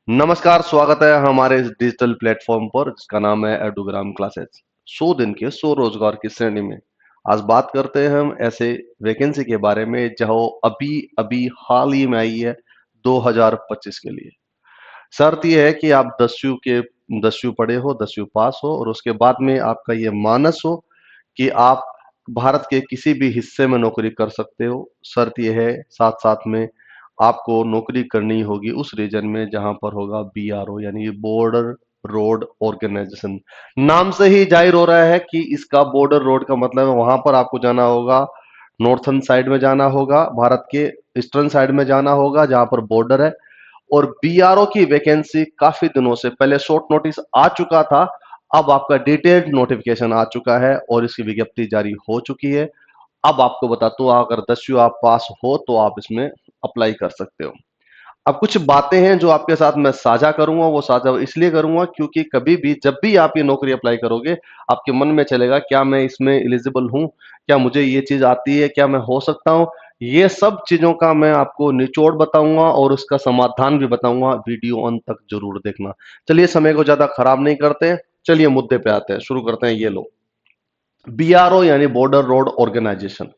नमस्कार, स्वागत है हमारे इस डिजिटल प्लेटफॉर्म पर जिसका नाम है एडुग्राम क्लासेस। 100 दिन के 100 रोजगार की श्रेणी में आज बात करते हैं हम ऐसे वैकेंसी के बारे में जो अभी अभी हाल ही में आई है 2025 के लिए। शर्त यह है कि आप 10वीं पढ़े हो, 10वीं पास हो और उसके बाद में आपका ये मानस हो कि आप भारत के किसी भी हिस्से में नौकरी कर सकते हो। शर्त यह है साथ साथ में आपको नौकरी करनी होगी उस रीजन में जहां पर होगा बीआरओ यानी बॉर्डर रोड ऑर्गेनाइजेशन। नाम से ही जाहिर हो रहा है कि इसका बॉर्डर रोड का मतलब है वहां पर आपको जाना होगा, नॉर्थन साइड में जाना होगा, भारत के ईस्टर्न साइड में जाना होगा जहां पर बॉर्डर है। और बीआरओ की वैकेंसी काफी दिनों से पहले शॉर्ट नोटिस आ चुका था, अब आपका डिटेल्ड नोटिफिकेशन आ चुका है और इसकी विज्ञप्ति जारी हो चुकी है। अब आपको बताता हूं, अगर 10वीं आप पास हो तो आप इसमें अप्लाई कर सकते हो। अब कुछ बातें हैं जो आपके साथ मैं साझा करूंगा, वो साझा इसलिए करूंगा क्योंकि कभी भी जब भी आप ये नौकरी अप्लाई करोगे आपके मन में चलेगा क्या मैं इसमें एलिजिबल हूं, क्या मुझे ये चीज आती है, क्या मैं हो सकता हूं। ये सब चीजों का मैं आपको निचोड़ बताऊंगा और उसका समाधान भी बताऊंगा। वीडियो अंत तक जरूर देखना। चलिए समय को ज्यादा खराब नहीं करते, चलिए मुद्दे पे आते हैं, शुरू करते हैं। ये लो, बीआरओ यानी बॉर्डर रोड ऑर्गेनाइजेशन,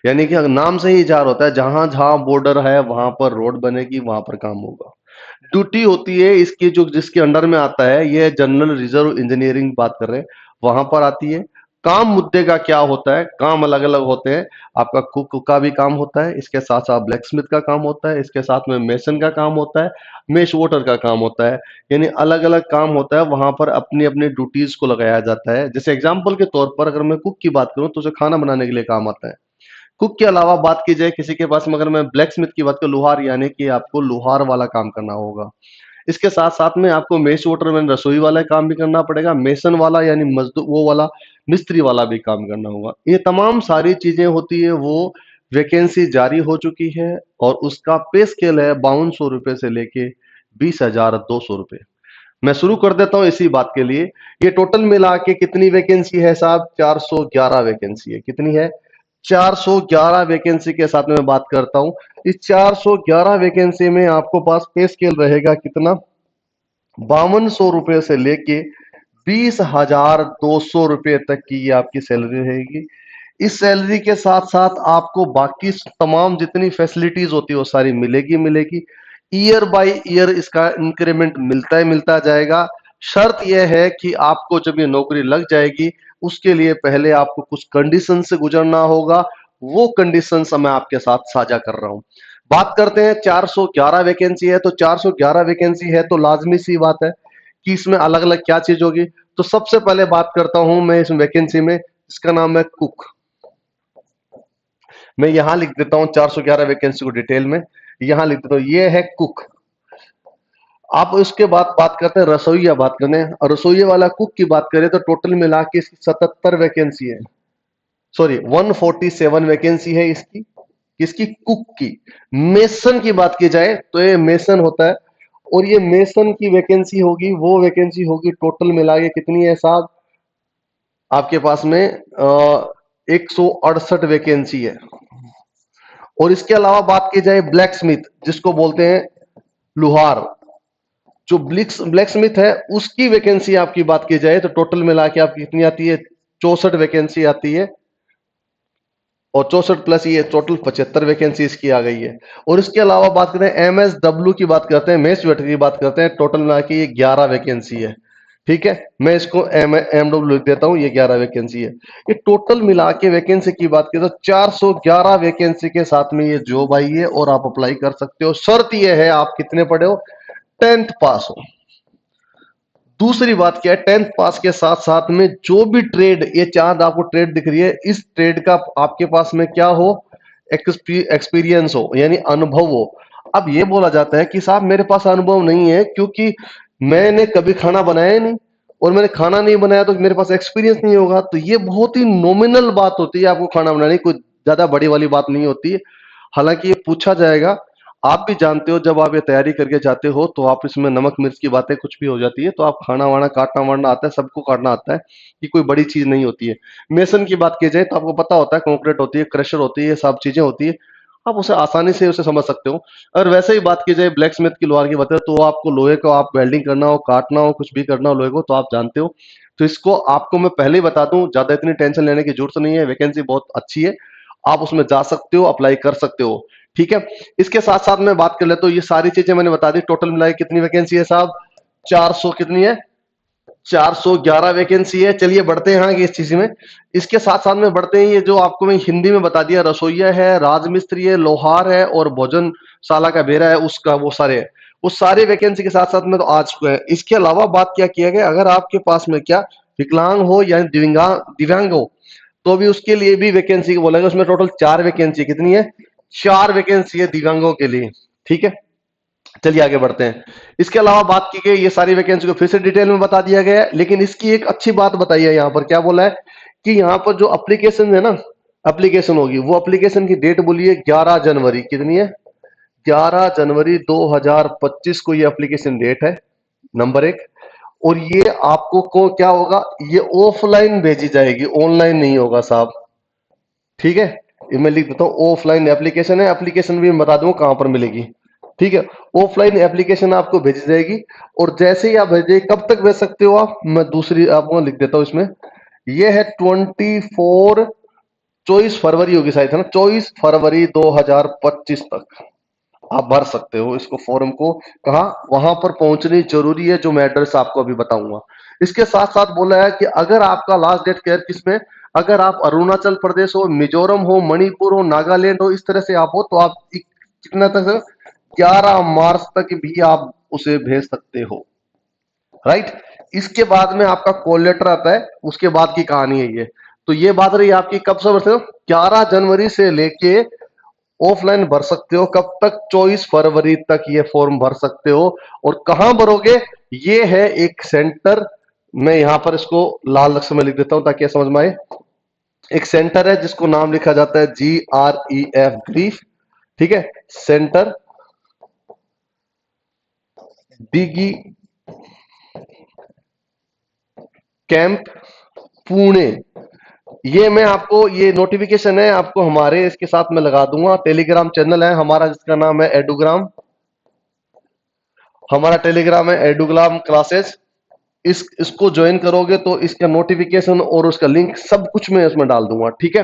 यानी कि नाम से ही जार होता है जहां जहां बॉर्डर है वहां पर रोड बनेगी, वहां पर काम होगा। ड्यूटी होती है इसकी जो जिसके अंडर में आता है, ये जनरल रिजर्व इंजीनियरिंग बात कर रहे हैं, वहां पर आती है। काम मुद्दे का क्या होता है, काम अलग अलग होते हैं। आपका कुक का भी काम होता है, इसके साथ साथ ब्लैक स्मिथ का काम होता है, इसके साथ में मेसन का काम होता है, मेश वोटर का काम होता है। यानी अलग अलग काम होता है, वहां पर अपनी अपनी ड्यूटीज को लगाया जाता है। जैसे एग्जाम्पल के तौर पर अगर मैं कुक की बात करूं तो उसे खाना बनाने के लिए काम आता है। कुक के अलावा बात की जाए किसी के पास में, अगर मैं ब्लैक स्मिथ की बात करूं, लोहार, यानी कि आपको लोहार वाला काम करना होगा। इसके साथ साथ में आपको मेस वोटर में रसोई वाला काम भी करना पड़ेगा, मेसन वाला यानी मजदूर वो वाला मिस्त्री वाला भी काम करना होगा। ये तमाम सारी चीजें होती है, वो वैकेंसी जारी हो चुकी है और उसका पे स्केल है 5200 रुपए से लेके 20,200 रुपए। मैं शुरू कर देता हूं इसी बात के लिए। ये टोटल मिला के कितनी वैकेंसी है साहब? 411 वैकेंसी है। कितनी है? 411 वैकेंसी के साथ में मैं बात करता हूं। इस 411 वैकेंसी में आपको पास पे स्केल रहेगा कितना? 5200 रुपए से लेके 20,200 रुपए तक की ये आपकी सैलरी रहेगी। इस सैलरी के साथ साथ आपको बाकी तमाम जितनी फैसिलिटीज होती है वो सारी मिलेगी मिलेगी। ईयर बाय ईयर इसका इंक्रीमेंट मिलता जाएगा। शर्त यह है कि आपको जब ये नौकरी लग जाएगी उसके लिए पहले आपको कुछ कंडीशन से गुजरना होगा। वो कंडीशन मैं आपके साथ साझा कर रहा हूं। बात करते हैं, 411 वैकेंसी है तो 411 वैकेंसी है तो लाजमी सी बात है कि इसमें अलग अलग क्या चीज होगी। तो सबसे पहले बात करता हूं मैं इस वैकेंसी में, इसका नाम है कुक। मैं यहां लिख देता हूं 411 वैकेंसी को डिटेल में, यहां लिख देता हूं ये है कुक। आप उसके बाद बात करते हैं रसोईया, बात करते हैं और रसोईया वाला कुक की बात करें तो टोटल मिला के इसकी 77 वैकेंसी है, सॉरी 147 वैकेंसी है इसकी, किसकी? कुक की। मेसन की बात की जाए तो ये मेसन होता है और ये मेसन की वैकेंसी होगी, वो वैकेंसी होगी टोटल मिला के कितनी है साहब आपके पास में? 168 वैकेंसी है। और इसके अलावा बात की जाए ब्लैक स्मिथ जिसको बोलते हैं लोहार, जो ब्लैक स्मिथ है उसकी वैकेंसी आपकी बात की जाए तो टोटल मिला के आपकी कितनी आती है? 64 वैकेंसी आती है और 64 प्लस ये टोटल 75 वैकेंसी इसकी आ गई है। और इसके अलावा बात करते हैं एमएसडब्ल्यू की, बात करते हैं मेस वेटर की, बात करते हैं टोटल मिला के ये 11 वैकेंसी है। ठीक है, मैं इसको एमडब्ल्यू लिख देता हूं, ये 11 वैकेंसी है। ये टोटल मिला के वैकेंसी की बात करें तो 411 वैकेंसी के साथ में ये जॉब आई है और आप अप्लाई कर सकते हो। शर्त ये है आप कितने पढ़े हो? 10th पास हो। दूसरी बात क्या है, 10th पास के साथ साथ में जो भी ट्रेड, ये चांद आपको ट्रेड दिख रही है, इस ट्रेड का आपके पास में क्या हो? एक्सपीरियंस हो, यानी अनुभव हो। अब ये बोला जाता है कि साहब मेरे पास अनुभव नहीं है क्योंकि मैंने कभी खाना बनाया ही नहीं, और मैंने खाना नहीं बनाया तो मेरे पास एक्सपीरियंस नहीं होगा। तो ये बहुत ही नॉमिनल बात होती है, आपको खाना बनाने की कोई ज्यादा बड़ी वाली बात नहीं होती है। हालांकि ये पूछा जाएगा, आप भी जानते हो जब आप ये तैयारी करके जाते हो तो आप इसमें नमक मिर्च की बातें कुछ भी हो जाती है, तो आप खाना वाना काटना वाटना आता है, सबको काटना आता है, ये कोई बड़ी चीज नहीं होती है। मेसन की बात की जाए तो आपको पता होता है, कंक्रीट होती है, क्रशर होती है, ये सब चीजें होती है। आप उसे आसानी से उसे समझ सकते हो। अगर वैसे ही बात की जाए ब्लैक स्मिथ की, लोहार की बात है, तो आपको लोहे को आप वेल्डिंग करना हो, काटना हो, कुछ भी करना हो लोहे को, तो आप जानते हो। तो इसको आपको मैं पहले ही बता दूं, ज्यादा इतनी टेंशन लेने की जरूरत नहीं है, वैकेंसी बहुत अच्छी है, आप उसमें जा सकते हो, अप्लाई कर सकते हो। ठीक है, इसके साथ साथ मैं बात कर लेता हूँ, ये सारी चीजें मैंने बता दी, टोटल मिलाई कितनी वैकेंसी है साहब, 400 कितनी है, 411 वैकेंसी है। चलिए बढ़ते हैं आगे इस चीज में। इसके साथ साथ में बढ़ते हैं, ये जो आपको मैं हिंदी में बता दिया, रसोईया है, राजमिस्त्री है, लोहार है और भोजनशाला का बेरा है, उसका वो सारे है, उस सारे वैकेंसी के साथ साथ में तो आ चुके हैं। इसके अलावा बात क्या किया गया, अगर आपके पास में क्या विकलांग हो या दिव्यांग हो, तो भी उसके लिए भी वैकेंसी बोलेंगे। उसमें टोटल 4 वैकेंसी, कितनी है, 4 वैकेंसी है दिव्यांगों के लिए। ठीक है, चलिए आगे बढ़ते हैं। इसके अलावा बात की गई, ये सारी वैकेंसी को फिर से डिटेल में बता दिया गया है, लेकिन इसकी एक अच्छी बात बताई है, यहाँ पर क्या बोला है कि यहाँ पर जो एप्लीकेशन है ना, एप्लीकेशन होगी, वो एप्लीकेशन की डेट बोलिए 11 जनवरी, कितनी है, 11 जनवरी 2025 को ये एप्लीकेशन डेट है, नंबर एक। और ये आपको को क्या होगा, ये ऑफलाइन भेजी जाएगी, ऑनलाइन नहीं होगा साहब। ठीक है, ये मैं लिख देता हूँ, ऑफलाइन एप्लीकेशन है, एप्लीकेशन भी मैं बता दूंगा कहां पर मिलेगी। ठीक है, ऑफलाइन एप्लीकेशन आपको भेजी जाएगी, और जैसे ही आप भेजे, कब तक भेज सकते हो आप, मैं दूसरी आपको लिख देता हूँ इसमें, ये है 24 फरवरी होगी शायद, है ना, 24 फरवरी 2025 तक आप भर सकते हो इसको, फॉर्म को। कहा, वहां पर पहुंचनी जरूरी है, जो मैं एड्रेस आपको अभी बताऊंगा। इसके साथ साथ बोला है कि अगर आपका लास्ट डेट क्या है किसमें, अगर आप अरुणाचल प्रदेश हो, मिजोरम हो, मणिपुर हो, नागालैंड हो, इस तरह से आप हो, तो आप कितना तक, 11 मार्च तक भी आप उसे भेज सकते हो। राइट, इसके बाद में आपका कॉल लेटर आता है, उसके बाद की कहानी है ये। तो ये बात रही आपकी, कब से भर सकते हो, 11 जनवरी से लेके ऑफलाइन भर सकते हो, कब तक, 24 फरवरी तक ये फॉर्म भर सकते हो। और कहां भरोगे, ये है एक सेंटर, मैं यहां पर इसको लाल अक्षर में लिख देता हूं ताकि समझ में आए। एक सेंटर है जिसको नाम लिखा जाता है GREF, ग्रीफ। ठीक है, सेंटर डिगी कैंप, पुणे। ये मैं आपको, ये नोटिफिकेशन है आपको हमारे इसके साथ में लगा दूंगा, टेलीग्राम चैनल है हमारा जिसका नाम है एडुग्राम, हमारा टेलीग्राम है एडुग्राम क्लासेस। इसको ज्वाइन करोगे तो इसका नोटिफिकेशन और उसका लिंक सब कुछ मैं इसमें डाल दूंगा। ठीक है,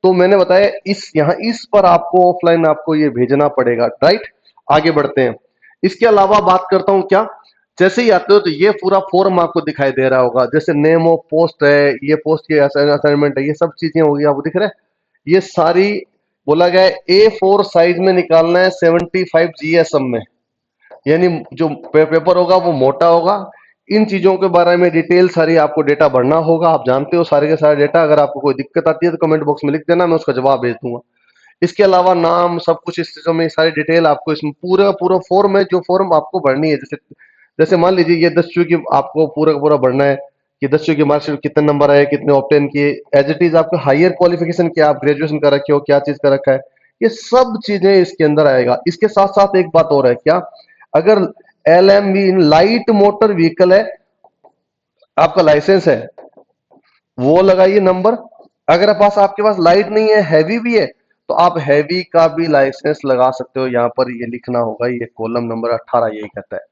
तो मैंने बताया इस यहाँ इस पर आपको ऑफलाइन आपको ये भेजना पड़ेगा। राइट, आगे बढ़ते हैं। इसके अलावा बात करता हूं क्या, जैसे ही आते हो तो ये पूरा फॉर्म आपको दिखाई दे रहा होगा, जैसे नेम ऑफ पोस्ट है, ये पोस्ट की असाइनमेंट है, ये सब चीजें होगी, आपको दिख रहा है, ये सारी बोला गया है A4 साइज में निकालना है, 75 GSM में, यानी जो पेपर होगा वो मोटा होगा। इन चीजों के बारे में डिटेल सारी आपको डेटा भरना होगा, आप जानते हो सारे के सारे डेटा। अगर आपको कोई दिक्कत आती है तो कमेंट बॉक्स में लिख देना, मैं उसका जवाब भेज दूंगा। इसके अलावा नाम सब कुछ इस चीजों में सारी डिटेल आपको इसमें पूरा पूरा फॉर्म है, जो फॉर्म आपको भरनी है। जैसे जैसे मान लीजिए ये 10वीं की आपको पूरा का पूरा भरना है कि 10वीं की मार्कशीट कितने नंबर आए, कितने ऑब्टेन किए, एज इट इज आपका हायर क्वालिफिकेशन क्या, आप ग्रेजुएशन कर रखे हो, क्या चीज कर रखा है, ये सब चीजें इसके अंदर आएगा। इसके साथ साथ एक बात और है क्या, अगर LMV लाइट मोटर व्हीकल है, आपका लाइसेंस है, वो लगाइए नंबर। अगर पास आपके पास लाइट नहीं है, हैवी भी है, तो आप हैवी का भी लाइसेंस लगा सकते हो। यहाँ पर ये लिखना होगा, ये कॉलम नंबर 18 यही कहता है।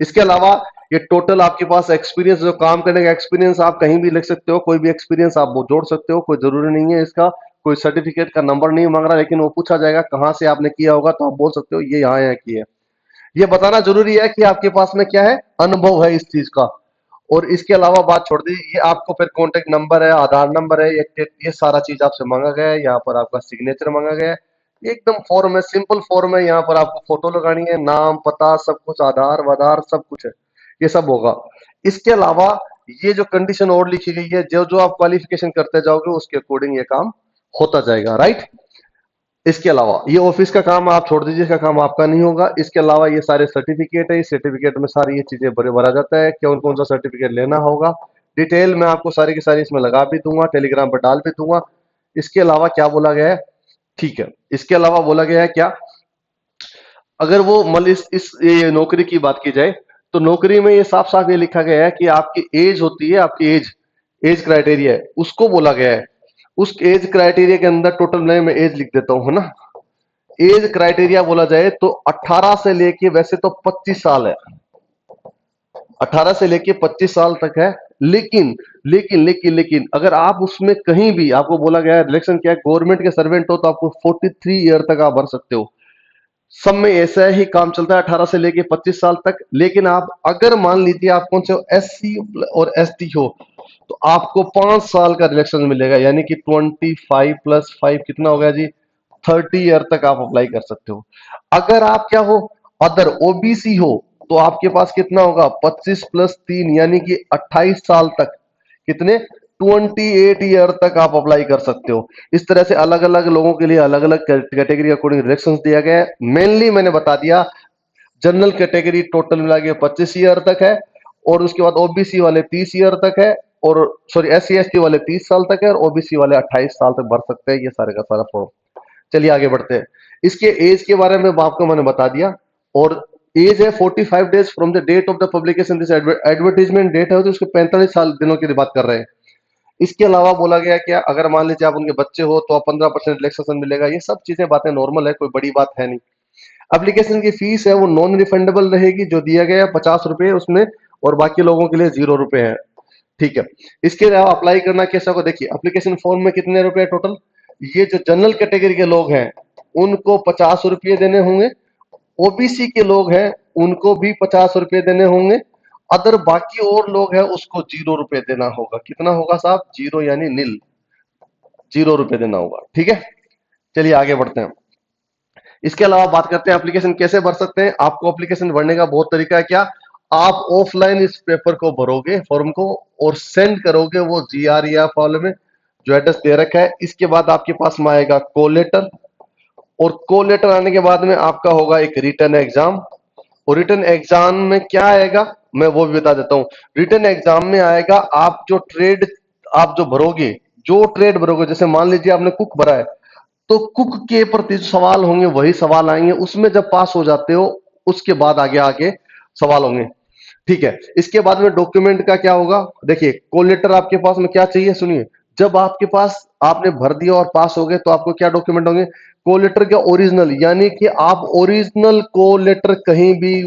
इसके अलावा ये टोटल आपके पास एक्सपीरियंस, जो काम करने का एक्सपीरियंस, आप कहीं भी लिख सकते हो, कोई भी एक्सपीरियंस आप वो जोड़ सकते हो, कोई जरूरी नहीं है इसका, कोई सर्टिफिकेट का नंबर नहीं मांग रहा, लेकिन वो पूछा जाएगा कहाँ से आपने किया होगा, तो आप बोल सकते हो ये यहाँ किया है। ये बताना जरूरी है कि आपके पास में क्या है, अनुभव है इस चीज का। और इसके अलावा बात छोड़ दी, ये आपको फिर कॉन्टेक्ट नंबर है, आधार नंबर है, ये सारा चीज आपसे मांगा गया है। यहाँ पर आपका सिग्नेचर मांगा गया है, ये एकदम फॉर्म है, सिंपल फॉर्म है। यहाँ पर आपको फोटो लगानी है, नाम पता सब कुछ, आधार वाधार सब कुछ है, ये सब होगा। इसके अलावा ये जो कंडीशन और लिखी गई है, जो जो आप क्वालिफिकेशन करते जाओगे उसके अकॉर्डिंग ये काम होता जाएगा। राइट, इसके अलावा ये ऑफिस का काम आप छोड़ दीजिए, इसका काम आपका नहीं होगा। इसके अलावा ये सारे सर्टिफिकेट है, इस सर्टिफिकेट में सारी ये चीजें भरा जाता है, कौन कौन सा सर्टिफिकेट लेना होगा, डिटेल मैं आपको सारी की सारी इसमें लगा भी दूंगा, टेलीग्राम पर डाल भी दूंगा। इसके अलावा क्या बोला गया है, ठीक है, इसके अलावा बोला गया है क्या, अगर वो मतलब इस ये नौकरी की बात की जाए, तो नौकरी में ये साफ साफ ये लिखा गया है कि आपकी एज होती है, आपकी एज, एज क्राइटेरिया है, उसको बोला गया है। उस एज क्राइटेरिया के अंदर टोटल मैं एज लिख देता हूं, है ना, एज क्राइटेरिया बोला जाए तो 18 से लेके वैसे तो 25 साल है, 18 से लेके 25 साल तक है। लेकिन लेकिन अगर आप उसमें कहीं भी आपको बोला गया है, रिलेक्शन क्या है, गवर्नमेंट के सर्वेंट हो तो आपको 43 ईयर तक आप भर सकते हो। सब में ऐसा ही काम चलता है 18 से लेके 25 साल तक। लेकिन आप अगर मान लीजिए आप कौन से एससी और एसटी हो तो आपको 5 साल का रिलेक्शन मिलेगा, यानी कि 25 प्लस 5 कितना हो गया जी, 30 ईयर तक आप अप्लाई कर सकते हो। अगर आप क्या हो, अदर ओबीसी हो तो आपके पास कितना होगा, 25 प्लस 3 यानी कि 28 साल तक, कितने, 28 ईयर तक आप अप्लाई कर सकते हो। इस तरह से अलग अलग लोगों के लिए अलग अलग कैटेगरी अकॉर्डिंग रिलेक्शन दिया गया है। मेनली मैंने बता दिया, जनरल कैटेगरी टोटल मिला के 25 ईयर तक है, और उसके बाद ओबीसी वाले 30 ईयर तक है, और सॉरी एससी एसटी वाले 30 साल तक है, और ओबीसी वाले 28 साल तक भर सकते हैं। ये सारे का सारा फॉर्म। चलिए आगे बढ़ते हैं। इसके एज के बारे में आपको मैंने बता दिया, और एज है 45 days from the date of the publication, this advertisement date है तो उसके 45 साल दिनों की बात कर रहे हैं। इसके अलावा बोला गया क्या, अगर मान लीजिए आप उनके बच्चे हो तो 15% रिलैक्सेशन मिलेगा। ये सब चीजें बातें नॉर्मल है, कोई बड़ी बात है नहीं। एप्लीकेशन की फीस है वो नॉन रिफंडेबल रहेगी, जो दिया गया है 50 रुपए उसमें, और बाकी लोगों के लिए 0 रुपए है। ठीक है। इसके अलावा अप्लाई करना कैसा होगा, देखिए एप्लीकेशन फॉर्म में कितने रुपए टोटल, ये जो जनरल कैटेगरी के लोग हैं उनको 50 रुपये देने होंगे, ओबीसी के लोग हैं उनको भी 50 रुपये देने होंगे, अदर बाकी और लोग हैं उसको 0 रुपये देना होगा। कितना होगा साहब, 0 यानी नील, 0 रुपये देना होगा। ठीक है। चलिए आगे बढ़ते हैं। इसके अलावा बात करते हैं एप्लीकेशन कैसे भर सकते हैं। आपको एप्लीकेशन भरने का बहुत तरीका है। क्या, आप ऑफलाइन इस पेपर को भरोगे, फॉर्म को, और सेंड करोगे वो जीआर या फॉर्म में जो एड्रेस दे रखा है। इसके बाद आपके पास में आएगा कॉल लेटर, और कॉल लेटर आने के बाद में आपका होगा एक रिटर्न एग्जाम। और रिटर्न एग्जाम में क्या आएगा मैं वो भी बता देता हूं। रिटर्न एग्जाम में आएगा आप जो ट्रेड आप जो भरोगे, जो ट्रेड भरोगे, जैसे मान लीजिए आपने कुक भरा है तो कुक के प्रति जो सवाल होंगे वही सवाल आएंगे, उसमें जब पास हो जाते हो उसके बाद आगे आगे सवाल होंगे। ठीक है। इसके बाद में डॉक्यूमेंट का क्या होगा, देखिए कॉल लेटर आपके पास में क्या चाहिए, सुनिए। जब आपके पास आपने भर दिया और पास हो गए तो आपको क्या डॉक्यूमेंट होंगे, कॉल लेटर के ओरिजिनल, यानी कि आप ओरिजिनल कॉल लेटर कहीं भी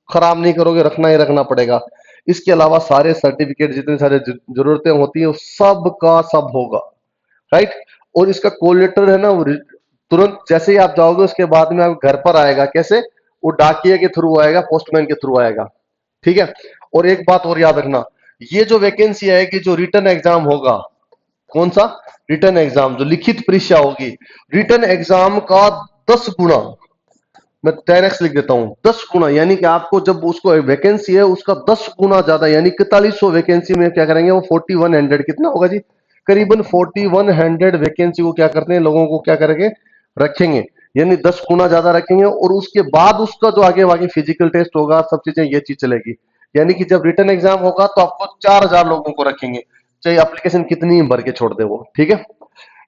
खराब नहीं करोगे, रखना ही रखना पड़ेगा। इसके अलावा सारे सर्टिफिकेट जितने सारे जरूरतें होती है सब का सब होगा, राइट। और इसका कॉल लेटर है ना वो तुरंत जैसे ही आप जाओगे उसके बाद में आप घर पर आएगा, कैसे, वो डाकिया के थ्रू आएगा, पोस्टमैन के थ्रू आएगा। ठीक है। और एक बात और याद रखना, ये जो वैकेंसी आएगी, जो रिटर्न एग्जाम होगा, कौन सा, रिटर्न एग्जाम जो लिखित परीक्षा होगी, रिटर्न एग्जाम का 10 गुना, मैं 10x लिख देता हूं, 10 गुना, यानी कि आपको जब उसको वैकेंसी है उसका 10 गुना ज्यादा, यानी 4100 वैकेंसी में क्या करेंगे वो 4100, कितना होगा जी, करीबन 4100 वैकेंसी को क्या करते हैं, लोगों को क्या करेंगे, रखेंगे, यानी 10 गुना ज्यादा रखेंगे। और उसके बाद उसका जो आगे बाकी फिजिकल टेस्ट होगा, सब चीजें, ये चीज चलेगी। यानी कि जब रिटर्न एग्जाम होगा तो आपको 4000 लोगों को रखेंगे, चाहे एप्लीकेशन कितनी भर के छोड़ दे वो। ठीक है।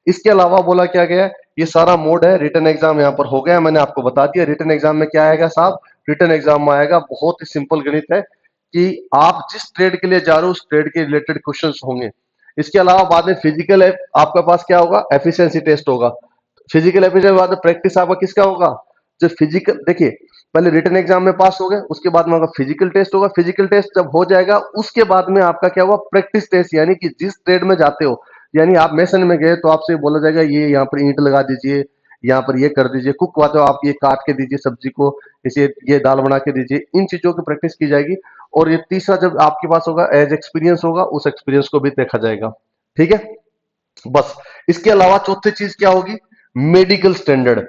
इसके अलावा बोला क्या गया है, ये सारा मोड है। रिटर्न एग्जाम यहाँ पर हो गया, मैंने आपको बता दिया। रिटर्न एग्जाम में क्या आएगा साहब, रिटर्न एग्जाम में आएगा, बहुत ही सिंपल गणित है कि आप जिस ट्रेड के लिए जा रहे हो उस ट्रेड के रिलेटेड क्वेश्चंस होंगे। इसके अलावा बाद में फिजिकल है आपका पास क्या होगा, एफिशिएंसी टेस्ट होगा। फिजिकल एफिशिएंसी बाद में प्रैक्टिस आपका किसका होगा, जो फिजिकल, देखिए पहले रिटर्न एग्जाम में पास हो गए, उसके बाद में आपका फिजिकल टेस्ट होगा। फिजिकल टेस्ट जब हो जाएगा उसके बाद में आपका क्या होगा, प्रैक्टिस टेस्ट, यानी कि जिस ट्रेड में जाते हो, यानी आप मेसन में गए तो आपसे बोला जाएगा ये यहाँ पर ईंट लगा दीजिए, यहाँ पर ये कर दीजिए, कुक हुआ तो आप ये काट के दीजिए सब्जी को, इसे ये दाल बना के दीजिए, इन चीजों की प्रैक्टिस की जाएगी। और ये तीसरा जब आपके पास होगा एज एक्सपीरियंस होगा, उस एक्सपीरियंस को भी देखा जाएगा। ठीक है। बस इसके अलावा चौथी चीज क्या होगी, मेडिकल स्टैंडर्ड।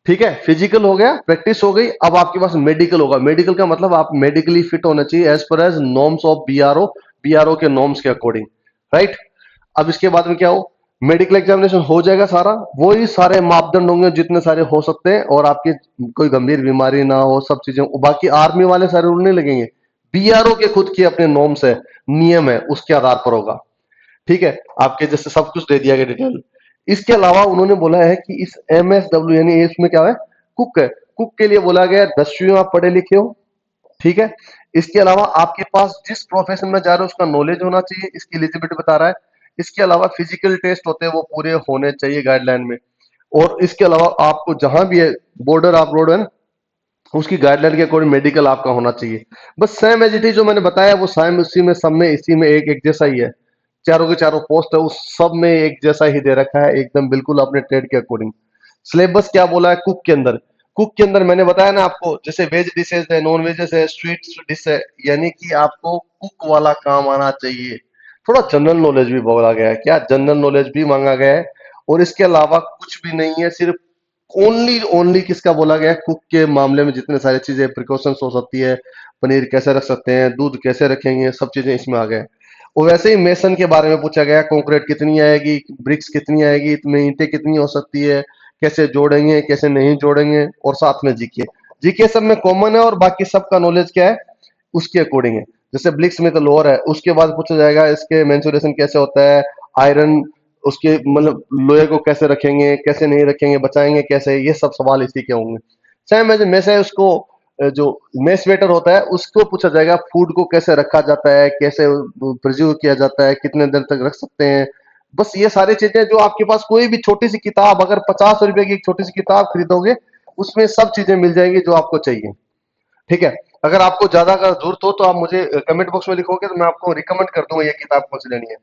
ठीक है। फिजिकल हो गया, प्रैक्टिस हो गई, अब आपके पास मेडिकल होगा। मेडिकल का मतलब आप मेडिकली फिट होना चाहिए as per age norms of BRO, BRO के नॉर्म्स के अकॉर्डिंग, राइट। अब इसके बाद में क्या हो, मेडिकल एग्जामिनेशन हो जाएगा सारा, वही सारे मापदंड होंगे जितने सारे हो सकते हैं, और आपकी कोई गंभीर बीमारी ना हो, सब चीजें। बाकी आर्मी वाले सारे रूल नहीं लगेंगे, बीआरओ के खुद के अपने नॉर्म्स है, नियम है, उसके आधार पर होगा। ठीक है। आपके जैसे सब कुछ दे दिया गया डिटेल। इसके अलावा उन्होंने बोला है कि इस एमएसडब्ल्यू यानी इसमें क्या है, कुक है, कुक के लिए बोला गया है 10वीं आप पढ़े लिखे हो। ठीक है। इसके अलावा आपके पास जिस प्रोफेशन में जा रहे हो उसका नॉलेज होना चाहिए, इसकी एलिजिबिलिटी बता रहा है। इसके अलावा फिजिकल टेस्ट होते हैं वो पूरे होने चाहिए गाइडलाइन में। और इसके अलावा आपको जहां भी है बॉर्डर आप रोड है ना, उसकी गाइडलाइन के अकॉर्डिंग मेडिकल आपका होना चाहिए। बस सेम एज इट इज जो मैंने बताया वो सेम उसी में सब में इसी में एक एक जैसा ही है। चारों के चारों पोस्ट है उस सब में एक जैसा ही दे रखा है, एकदम बिल्कुल अपने ट्रेड के अकॉर्डिंग। सिलेबस क्या बोला है कुक के अंदर? कुक के अंदर मैंने बताया ना आपको, जैसे वेज डिशेज है, नॉन वेजेस है, स्वीट डिश है, यानी कि आपको कुक वाला काम आना चाहिए। थोड़ा जनरल नॉलेज भी बोला गया है, क्या जनरल नॉलेज भी मांगा गया है। और इसके अलावा कुछ भी नहीं है, सिर्फ ओनली ओनली किसका बोला गया है, कुक के मामले में जितने सारी चीजें प्रिकॉशंस हो सकती है, पनीर कैसे रख सकते हैं, दूध कैसे रखेंगे, सब चीजें इसमें आ गए। और वैसे ही मेसन के बारे में पूछा गया, कंक्रीट कितनी आएगी, ब्रिक्स कितनी आएगी, इसमें ईंटें कितनी हो सकती है, कैसे जोड़ेंगे कैसे नहीं जोड़ेंगे, और साथ में जीके। जीके सब में कॉमन है और बाकी सबका नॉलेज क्या है उसके अकॉर्डिंग है। जैसे ब्लिक्स में तो लोअर है, उसके बाद पूछा जाएगा इसके मेंसुरेशन कैसे होता है, आयरन उसके मतलब लोहे को कैसे रखेंगे कैसे नहीं रखेंगे, बचाएंगे कैसे, ये सब सवाल इसी के होंगे। सेम एज में से उसको जो मेस वेटर होता है उसको पूछा जाएगा फूड को कैसे रखा जाता है, कैसे प्रिजर्व किया जाता है, कितने देर तक रख सकते हैं। बस ये सारी चीजें जो आपके पास कोई भी छोटी सी किताब, अगर 50 रुपए की एक छोटी सी किताब खरीदोगे उसमें सब चीजें मिल जाएंगी जो आपको चाहिए। ठीक है। अगर आपको ज्यादा अगर जरूरत हो तो आप मुझे कमेंट बॉक्स में लिखोगे तो मैं आपको रिकमेंड कर दूंगा ये किताब कौन सी लेनी है।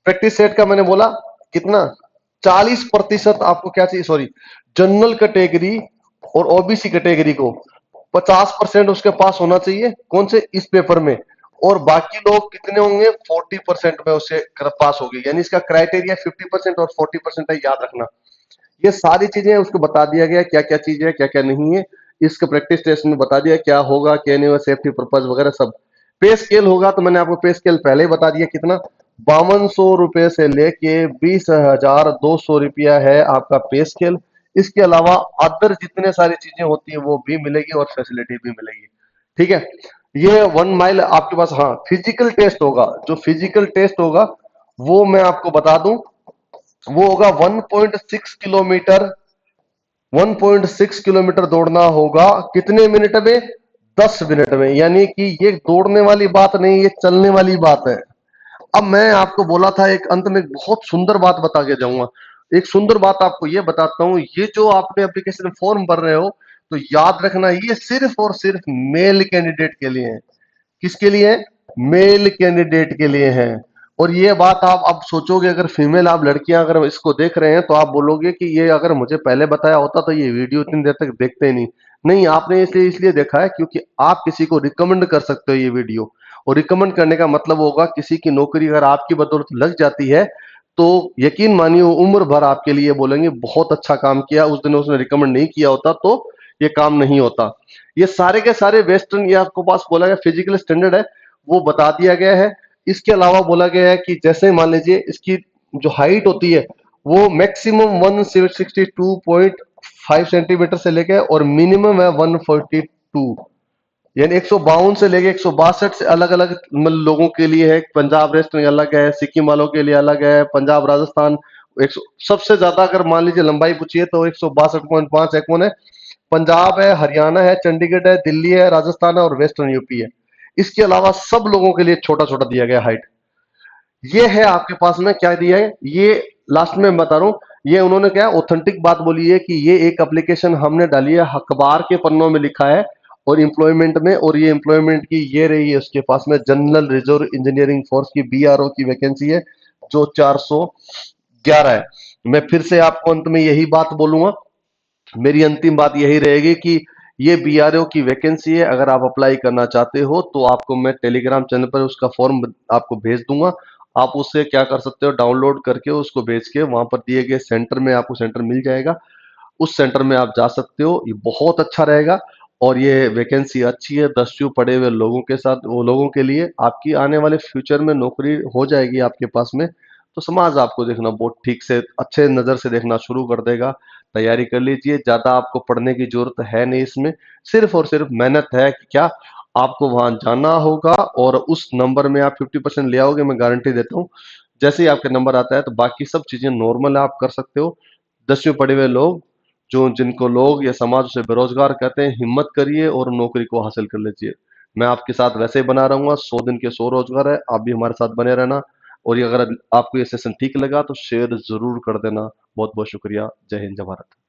प्रैक्टिस सेट का मैंने बोला कितना, 40% आपको क्या चाहिए, सॉरी, जनरल कैटेगरी और ओबीसी कैटेगरी को 50% उसके पास होना चाहिए, कौन से, इस पेपर में। और बाकी लोग कितने होंगे, 40% में उससे पास होगी, यानी इसका क्राइटेरिया 50% और 40% है, याद रखना। ये सारी चीजें उसको बता दिया गया क्या क्या चीज है क्या क्या नहीं है। इसका प्रैक्टिस टेस्ट में बता दिया क्या होगा क्या नहीं होगा, सेफ्टी पर्पज वगैरह सब। पे स्केल होगा तो मैंने आपको पे स्केल पहले ही बता दिया कितना, 5200 रुपए से लेके 20,200 रुपया है आपका पे स्केल। इसके अलावा अदर जितने सारी चीजें होती है वो भी मिलेगी और फैसिलिटी भी मिलेगी। ठीक है। ये 1 माइल आपके पास, हाँ फिजिकल टेस्ट होगा, जो फिजिकल टेस्ट होगा वो मैं आपको बता दूं, वो होगा 1.6 किलोमीटर। 1.6 किलोमीटर दौड़ना होगा कितने मिनट में, 10 मिनट में। यानी कि ये दौड़ने वाली बात नहीं, ये चलने वाली बात है। अब मैं आपको बोला था एक अंत में एक बहुत सुंदर बात बता के जाऊंगा। एक सुंदर बात आपको ये बताता हूं, ये जो आपने एप्लीकेशन फॉर्म भर रहे हो तो याद रखना ये सिर्फ और सिर्फ मेल कैंडिडेट के लिए है। किसके लिए है, मेल कैंडिडेट के लिए है। और ये बात आप अब सोचोगे, अगर फीमेल आप लड़कियां अगर इसको देख रहे हैं तो आप बोलोगे कि ये अगर मुझे पहले बताया होता तो ये वीडियो इतनी देर तक देखते ही नहीं। नहीं, आपने इसलिए इसलिए देखा है क्योंकि आप किसी को रिकमेंड कर सकते हो ये वीडियो। और रिकमेंड करने का मतलब होगा किसी की नौकरी अगर आपकी बदौलत लग जाती है तो यकीन मानिए वो उम्र भर आपके लिए बोलेंगे बहुत अच्छा काम किया, उस दिन उसने रिकमेंड नहीं किया होता तो ये काम नहीं होता। ये सारे के सारे वेस्टर्न, ये आपको पास बोला गया फिजिकल स्टैंडर्ड है वो बता दिया गया है। इसके अलावा बोला गया है कि जैसे मान लीजिए इसकी जो हाइट होती है वो मैक्सिमम 162.5 सेंटीमीटर से लेके और मिनिमम है 142, यानी 152 से लेके 162 से अलग अलग मतलब लोगों के लिए है। पंजाब रेस्टोरेंट अलग है, सिक्किम वालों के लिए अलग है, पंजाब राजस्थान सबसे ज्यादा अगर मान लीजिए लंबाई पूछिए तो 162.5 है, कौन है, पंजाब है, हरियाणा है, चंडीगढ़ है, दिल्ली है, राजस्थान है और वेस्टर्न यूपी है। इसके अलावा सब लोगों के लिए छोटा छोटा दिया गया हाइट। ये है आपके पास में क्या दिया है, ये लास्ट में मैं बता रहा हूं। ये उन्होंने क्या ऑथेंटिक बात बोली है कि ये एक एप्लीकेशन हमने डाली है, अखबार के पन्नों में लिखा है और एम्प्लॉयमेंट में, और ये एम्प्लॉयमेंट की ये रही है उसके पास में जनरल रिजर्व इंजीनियरिंग फोर्स की बीआरओ की वैकेंसी है जो 411 है। मैं फिर से आपको अंत में यही बात बोलूंगा, मेरी अंतिम बात यही रहेगी कि ये बीआरओ की वैकेंसी है, अगर आप अप्लाई करना चाहते हो तो आपको मैं टेलीग्राम चैनल पर उसका फॉर्म आपको भेज दूंगा। आप उससे क्या कर सकते हो, डाउनलोड करके उसको भेज के वहां पर दिए गए सेंटर में आपको सेंटर मिल जाएगा, उस सेंटर में आप जा सकते हो, ये बहुत अच्छा रहेगा। और ये वैकेंसी अच्छी है, 10 पढ़े हुए लोगों के साथ, वो लोगों के लिए आपकी आने वाले फ्यूचर में नौकरी हो जाएगी आपके पास में। तो समाज आपको देखना बहुत ठीक से अच्छे नजर से देखना शुरू कर देगा। तैयारी कर लीजिए, ज्यादा आपको पढ़ने की जरूरत है नहीं इसमें, सिर्फ और सिर्फ मेहनत है कि क्या आपको वहां जाना होगा और उस नंबर में आप 50% ले आओगे, मैं गारंटी देता हूँ। जैसे ही आपके नंबर आता है तो बाकी सब चीजें नॉर्मल आप कर सकते हो। 10वीं पढ़े हुए लोग, जो जिनको लोग या समाज से बेरोजगार कहते हैं, हिम्मत करिए और नौकरी को हासिल कर लीजिए। मैं आपके साथ वैसे ही बना रहूंगा, 100 दिन के 100 रोजगार है, आप भी हमारे साथ बने रहना। और ये अगर आपको ये सेशन ठीक लगा तो शेयर जरूर कर देना। बहुत-बहुत शुक्रिया। जय हिंद, जय भारत।